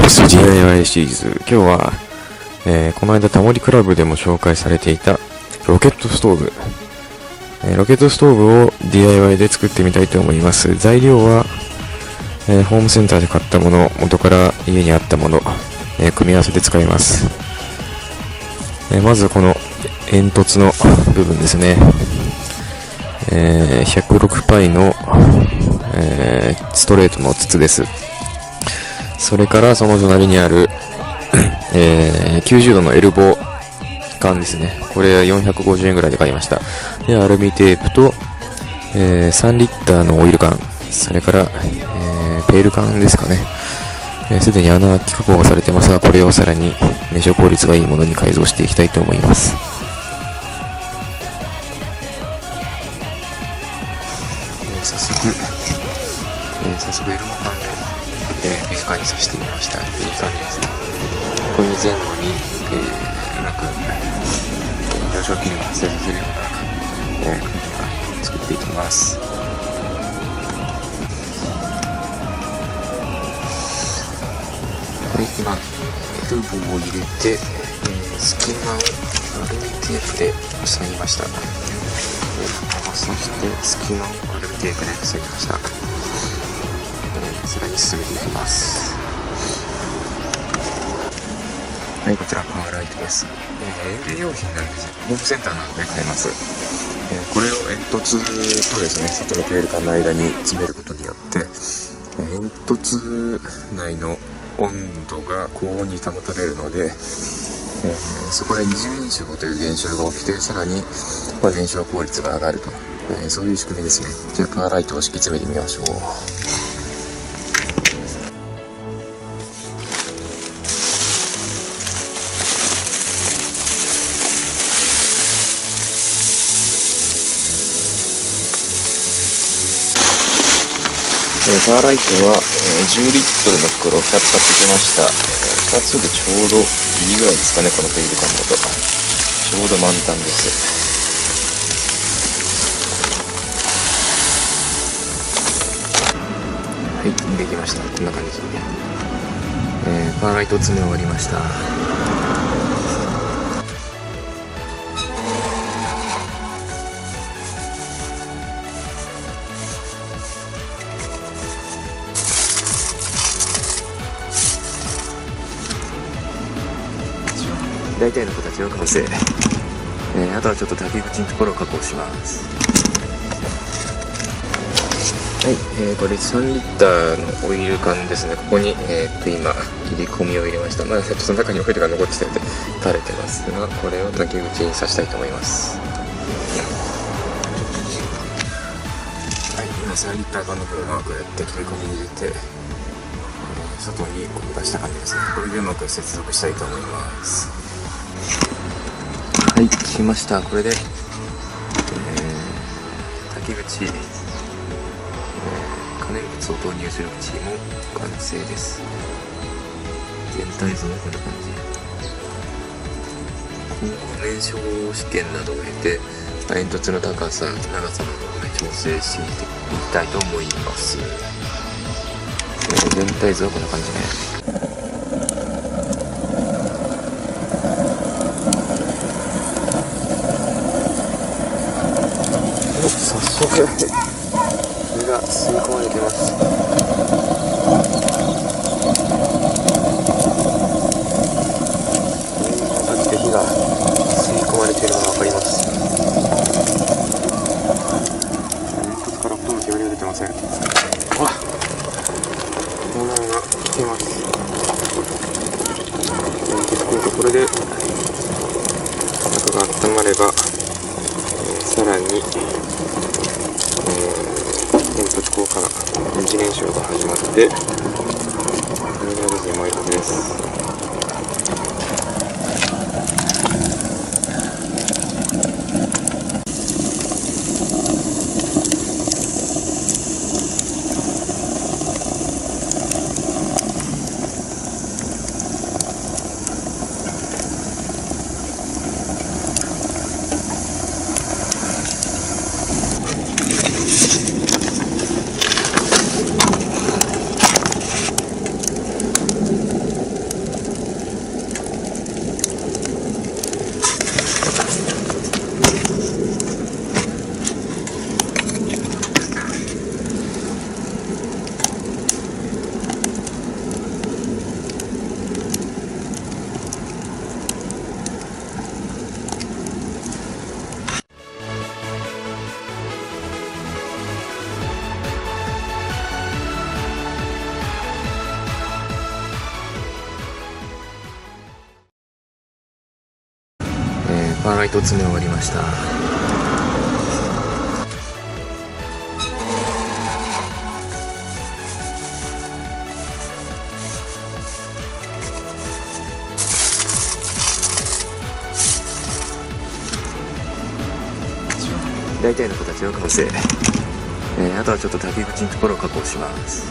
ボス DIY シリーズ。今日は、この間タモリクラブでも紹介されていたロケットストーブ、ロケットストーブを DIY で作ってみたいと思います。材料は、ホームセンターで買ったもの、元から家にあったもの、組み合わせて使います。まずこの煙突の部分ですね。106パイの、ストレートの筒です。それからその隣にある、90度のエルボー缶ですね。これは450円ぐらいで買いました。で、アルミテープと、3リッターのオイル缶、それから、ペール缶ですかね。すでに穴あき加工がされてますが、これをさらに燃焼効率がいいものに改造していきたいと思います。早速エルボー缶で、ペーカーにさせてみました。いい感じですね。ここに前後に、うまく上昇気流が発生させるような、作っていきます。今エルボーを入れて、隙間をアルミテープで塞ぎました。そして隙間をアルミテープで塞ぎました。さらに進めていきます。はい、こちらパワーライトです。園芸用品なんですよ。ホームセンターなどで買えます。これを煙突とですね、外のペール缶の間に詰めることによって、煙突内の温度が高温に保たれるので、そこで二次燃焼という現象が起きて、さらに燃焼効率が上がると、そういう仕組みですね。じゃあパワーライトを敷き詰めてみましょう。パワーライトは、10リットルの袋を2つ買ってきました。2つでちょうどいいぐらいですかね、このペール缶だと。ちょうど満タンです。はい、できました。こんな感じ。パワーライトを詰め終わりました。大体の形は完成。あとはちょっと竹口のところを加工します。はい、これ3リッターのオイル缶ですね。ここに、今切り込みを入れました。まだちょっと中にオイルが残ってて垂れてますが、これを竹口に刺したいと思います。はい、今3リッター缶の分をうまくやって切り込みに入れて、外に出した感じですね。これでうまく接続したいと思います。はい、来ました。これで、竹口、可燃物を投入する口も完成です。全体図もこんな感じ。燃焼試験などを経て、煙突の高さ、長さなどをね、調整していきたいと思います。全体図はこんな感じね。早速火が吸い込まれてます。形で火が吸い込まれているのが分かります。煙突からほとんど煙が出てません。炎が来てます。これで中が温まれば、さらに煙突効果が二次燃焼が始まって、これがですね、燃えるはずです。パーライト詰め終わりました。大体の形は完成。あとはちょっと竹口のところを加工します。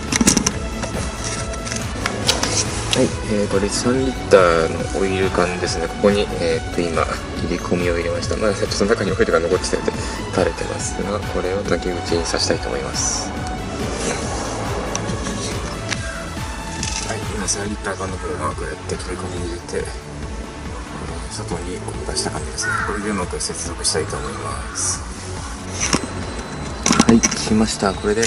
はい、これ3リッターのオイル缶ですね。ここに、今切り込みを入れました。ちょっとその中にオイルが残ってたので垂れてますが、これを竹口に刺したいと思います。はい、今3リッター缶の方がこうやって切り込み入れて、外にこう出した感じですね。これでうまく接続したいと思います。はい、来ました。これで、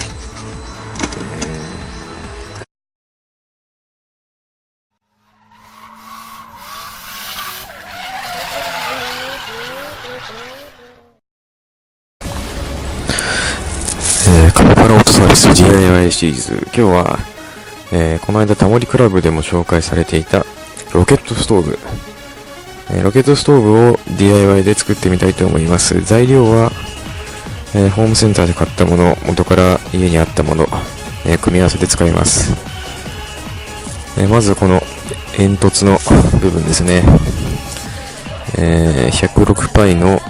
カピバラオートサービス DIY シリーズ。今日は、この間タモリクラブでも紹介されていたロケットストーブ。ロケットストーブを DIY で作ってみたいと思います。材料は、ホームセンターで買ったもの、元から家にあったもの、組み合わせて使います。まずこの煙突の部分ですね。106パイの、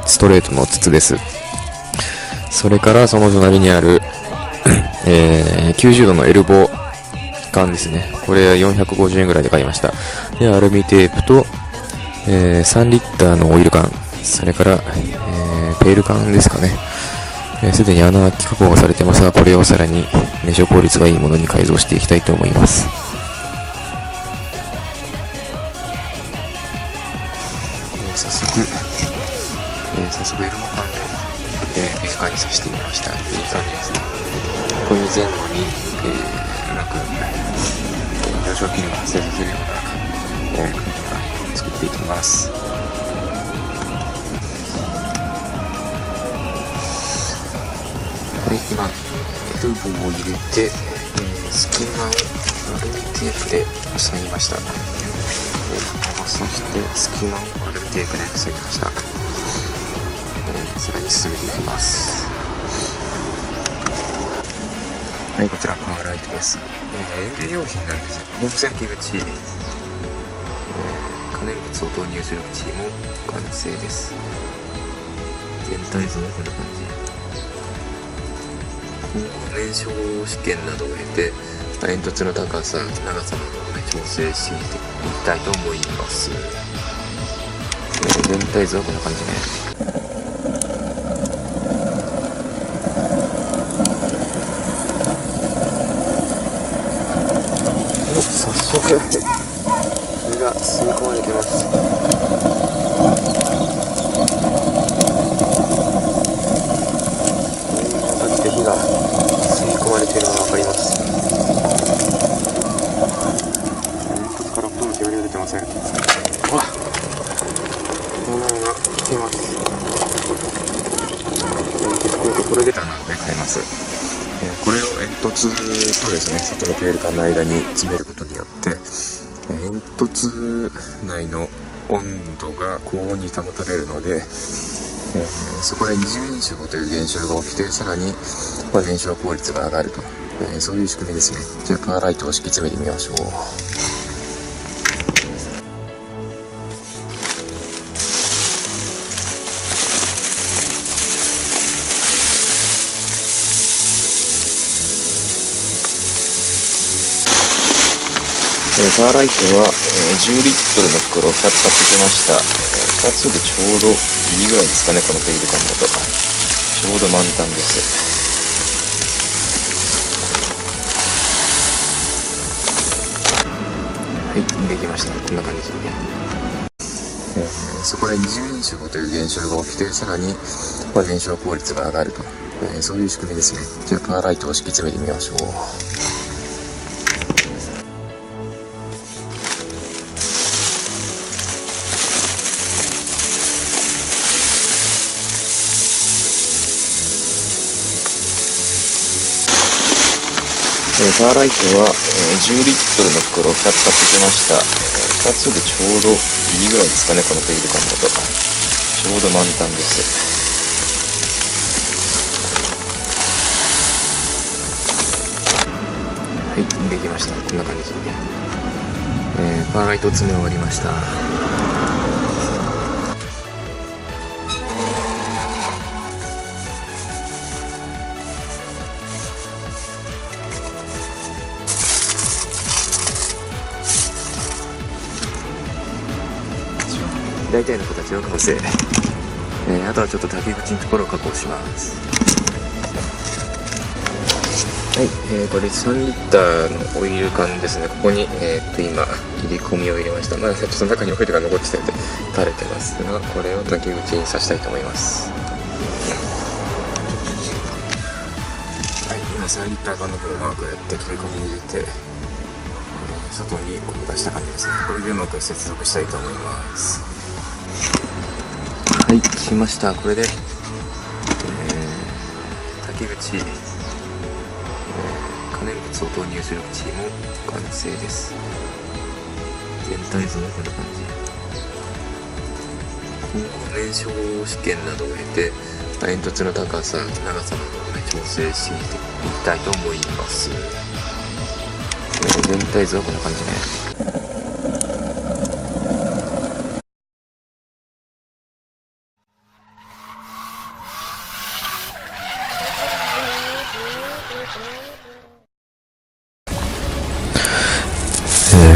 ストレートの筒です。それからその隣にある、90度のエルボー缶ですね。これは450円ぐらいで買いました。で、アルミテープと、3リッターのオイル缶、それから、ペール缶ですかね。すでに穴開き加工がされてますが、これをさらに燃焼効率がいいものに改造していきたいと思います。早速エルモ缶で、ペーカーに刺してみました。いい感じですね。こういう前後に、うまく、上昇機能を発生させるような、作っていきます。はい、今、エルボを入れて、隙間をアルミテープで塞ぎました。そして隙間をアルミテープで塞ぎました。さらに進めていきます。はい、こちらパワーライトです。園芸用品なんですよ。ホーム栓器口、可燃物を投入する口も完成です。全体像はこんな感じ。燃焼試験などを経て煙突の高さ、長さなどを調整していきたいと思います。全体図はこんな感じね。早速それが吸い込まれてます。火が吸い込まれているのが分かります。煙突からほとんど煙が出てません。わっ、炎が来ています。これ出たので買います。これを煙突とですね、外のペール缶の間に詰めることによって、煙突内の温度が高温に保たれるので、そこで二重燃焼という現象が起きて、さらに燃焼効率が上がると、そういう仕組みですね。じゃあパワーライトを敷き詰めてみましょう。パワーライトは10リットルの袋を2つ買ってきました。2つでちょうどいいぐらいですかね、このペイル缶だと。ちょうど満タンです。はい、できました。こんな感じで。そこで二重燃焼という現象が起きて、さらに燃焼効率が上がると、そういう仕組みですね。じゃあパワーライトを敷き詰めてみましょう。パワーライトは10リットルの袋を2つ買ってきました。2つでちょうどいいぐらいですかね、このペイル感だと。ちょうど満タンです。はい、できました。こんな感じで。パーライト詰め終わりました。大体の形は完成。あとはちょっと竹口のところを加工します。はい、これ3リッターのオイル缶ですね。ここに、今入れ込みを入れました。まだちょっと中にオイルが残ってたので垂れてますが、これを竹口に刺したいと思います。はい、今3リッター缶の方をこうやって切り込み入れて、外にこう出した感じですね。これでうまく接続したいと思います。はい、しました。これで、竹口、可燃物を投入する口も完成です。全体図もこんな感じ。今後燃焼試験などを経て煙突の高さ、長さなどを調整していきたいと思います。全体図はこんな感じね。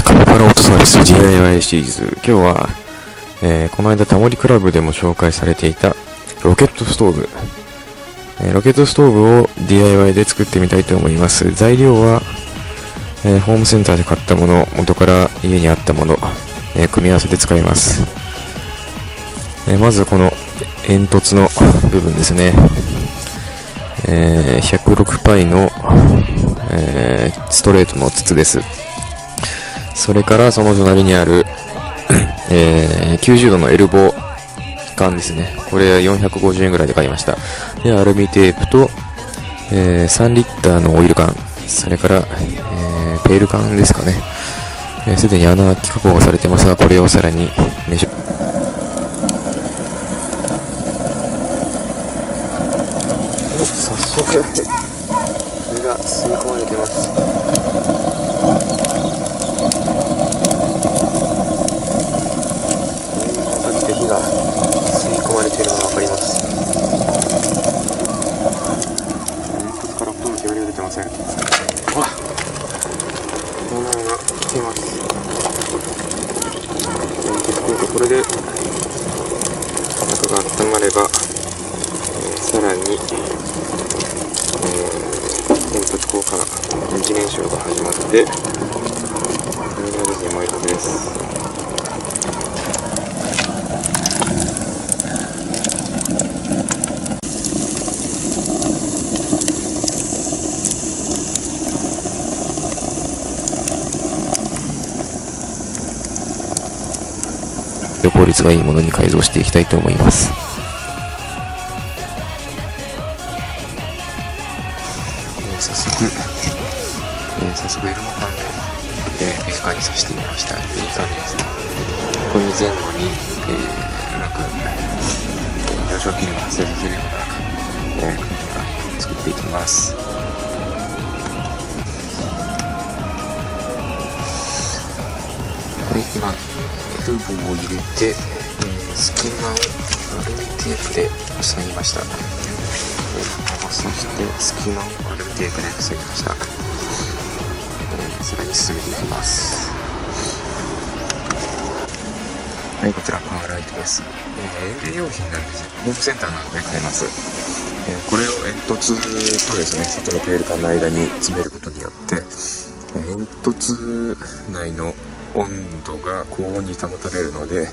カピバラオートサービス DIY シリーズ。今日は、この間タモリクラブでも紹介されていたロケットストーブ。ロケットストーブを DIY で作ってみたいと思います。材料は、ホームセンターで買ったもの、元から家にあったもの、組み合わせて使います。まずこの煙突の部分ですね。106パイの、ストレートの筒です。それからその隣にある、90度のエルボー缶ですね。これ450円ぐらいで買いました。で、アルミテープと、3リッターのオイル缶、それから、ペール缶ですかね。すでに穴開き加工がされてますが、これをさらに早速それが吸い込まれてます。火が吸い込まれているのが分かります。煙突からほとんど煙が出てません。わっ、炎が来ています。これで中が温まれば、さらに、煙突効果二次燃焼が始まって、これがですね、燃えたてです。効率がいいものに改造していきたいと思います。早速エルモ缶でメーカーにさせてみました。いい感じですね。ここに前後に、うまく上昇機能を発生させるような、作っていきます。はい、今エルボーを入れて、隙間をアルミテープで塞ぎました。そして隙間をアルミテープで塞ぎました。さらに進めていきます。はい、こちらパワーライトです。園芸用品なんですよ。ホームセンターなどで買えます。これを煙突とですね、外のペール缶の間に詰めることによって、煙突内の温度が高温に保たれるので、